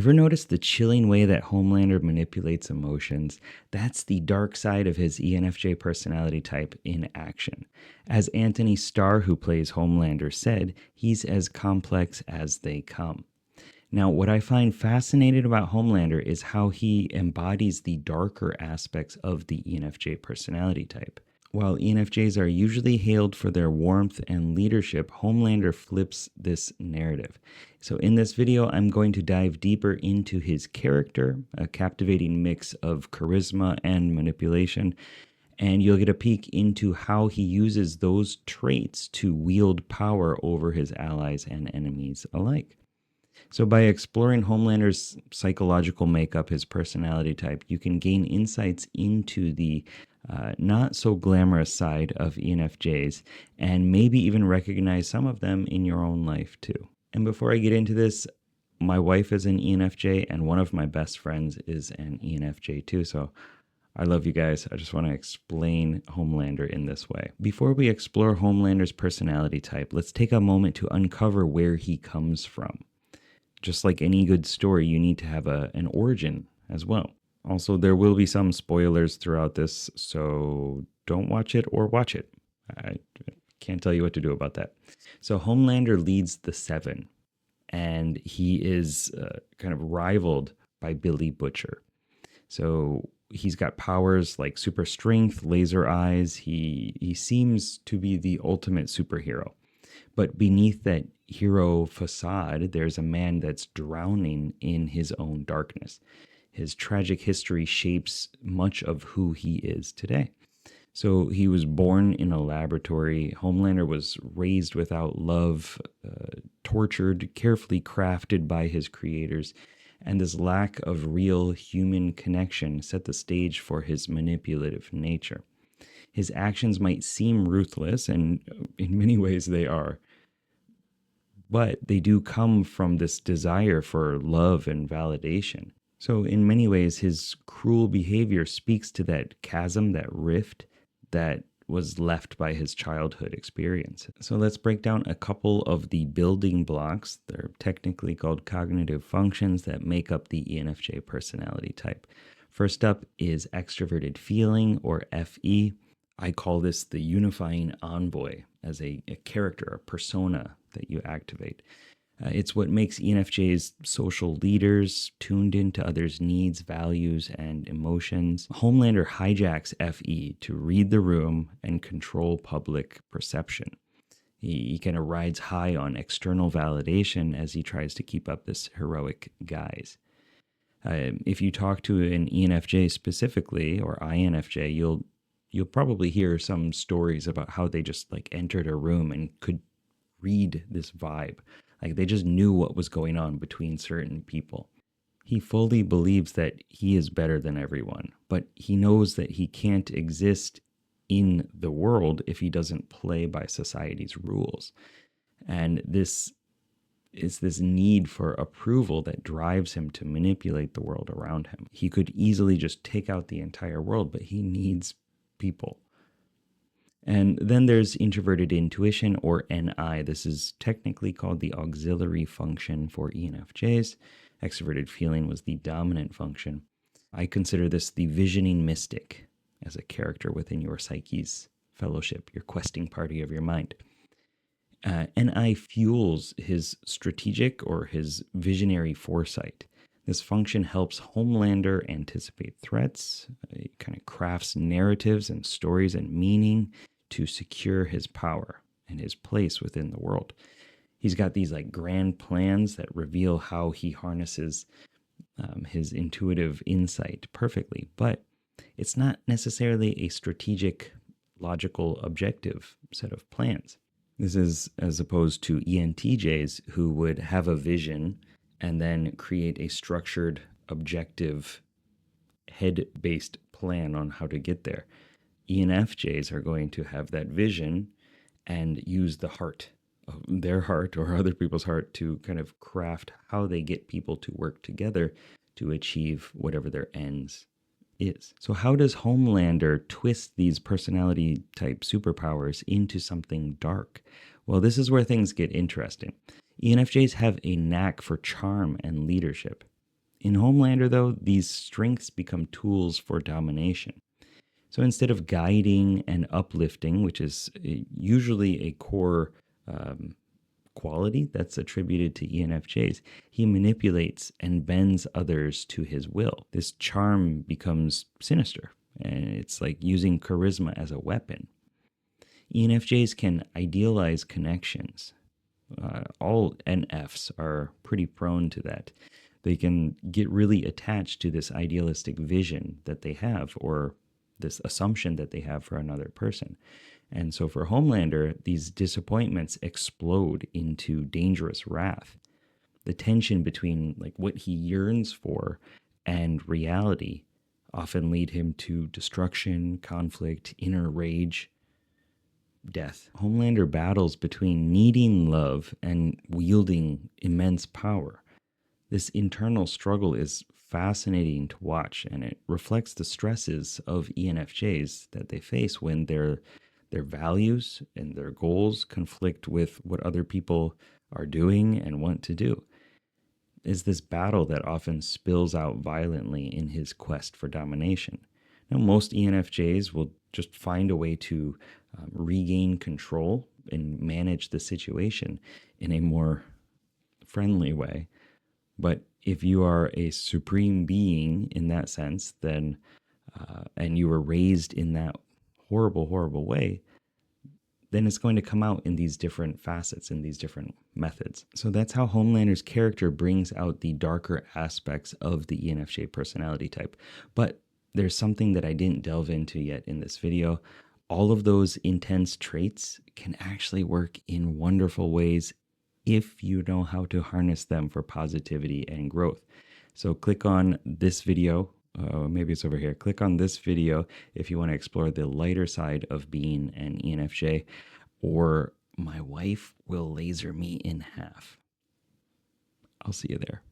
Ever notice the chilling way that Homelander manipulates emotions? That's the dark side of his ENFJ personality type in action. As Anthony Starr, who plays Homelander, said, he's as complex as they come. Now, what I find fascinating about Homelander is how he embodies the darker aspects of the ENFJ personality type. While ENFJs are usually hailed for their warmth and leadership, Homelander flips this narrative. So in this video, I'm going to dive deeper into his character, a captivating mix of charisma and manipulation, and you'll get a peek into how he uses those traits to wield power over his allies and enemies alike. So by exploring Homelander's psychological makeup, his personality type, you can gain insights into the not so glamorous side of ENFJs, and maybe even recognize some of them in your own life too. And before I get into this, my wife is an ENFJ, and one of my best friends is an ENFJ too. So I love you guys. I just want to explain Homelander in this way. Before we explore Homelander's personality type, let's take a moment to uncover where he comes from. Just like any good story, you need to have an origin as well. Also, there will be some spoilers throughout this, so don't watch it or watch it. I can't tell you what to do about that. So Homelander leads the Seven, and he is kind of rivaled by Billy Butcher. So he's got powers like super strength, laser eyes. He seems to be the ultimate superhero. But beneath that hero facade, there's a man that's drowning in his own darkness. His tragic history shapes much of who he is today. So he was born in a laboratory. Homelander was raised without love, tortured, carefully crafted by his creators. And this lack of real human connection set the stage for his manipulative nature. His actions might seem ruthless, and in many ways they are. But they do come from this desire for love and validation. So in many ways, his cruel behavior speaks to that chasm, that rift that was left by his childhood experience. So let's break down a couple of the building blocks. They're technically called cognitive functions that make up the ENFJ personality type. First up is extroverted feeling, or FE. I call this the unifying envoy, as a character, a persona that you activate. It's what makes ENFJs social leaders, tuned into others' needs, values, and emotions. Homelander hijacks FE to read the room and control public perception. He kind of rides high on external validation as he tries to keep up this heroic guise. If you talk to an ENFJ specifically, or INFJ, you'll probably hear some stories about how they just like entered a room and could read this vibe. Like they just knew what was going on between certain people. He fully believes that he is better than everyone, but he knows that he can't exist in the world if he doesn't play by society's rules. And this is this need for approval that drives him to manipulate the world around him. He could easily just take out the entire world, but he needs people. And then there's introverted intuition, or NI. This is technically called the auxiliary function for ENFJs. Extroverted feeling was the dominant function. I consider this the visioning mystic as a character within your psyche's fellowship, your questing party of your mind. NI fuels his strategic or his visionary foresight. This function helps Homelander anticipate threats. It kind of crafts narratives and stories and meaning to secure his power and his place within the world. He's got these like grand plans that reveal how he harnesses his intuitive insight perfectly, but it's not necessarily a strategic, logical, objective set of plans. This is as opposed to ENTJs, who would have a vision and then create a structured, objective, head-based plan on how to get there. ENFJs are going to have that vision and use the heart, their heart or other people's heart, to kind of craft how they get people to work together to achieve whatever their ends is. So how does Homelander twist these personality type superpowers into something dark? Well, this is where things get interesting. ENFJs have a knack for charm and leadership. In Homelander, though, these strengths become tools for domination. So instead of guiding and uplifting, which is usually a core quality that's attributed to ENFJs, he manipulates and bends others to his will. This charm becomes sinister, and it's like using charisma as a weapon. ENFJs can idealize connections. All NFs are pretty prone to that. They can get really attached to this idealistic vision that they have, or this assumption that they have for another person. And so for Homelander, these disappointments explode into dangerous wrath. The tension between like what he yearns for and reality often lead him to destruction, conflict, inner rage, death. Homelander battles between needing love and wielding immense power. This internal struggle is fascinating to watch, and it reflects the stresses of ENFJs that they face when their values and their goals conflict with what other people are doing and want to do. Is this battle that often spills out violently in his quest for domination. Now, most ENFJs will just find a way to regain control and manage the situation in a more friendly way. But if you are a supreme being in that sense, then and you were raised in that horrible, horrible way, then it's going to come out in these different facets, in these different methods. So that's how Homelander's character brings out the darker aspects of the ENFJ personality type. But there's something that I didn't delve into yet in this video. All of those intense traits can actually work in wonderful ways if you know how to harness them for positivity and growth. So click on this video. Maybe it's over here. Click on this video if you want to explore the lighter side of being an ENFJ, or my wife will laser me in half. I'll see you there.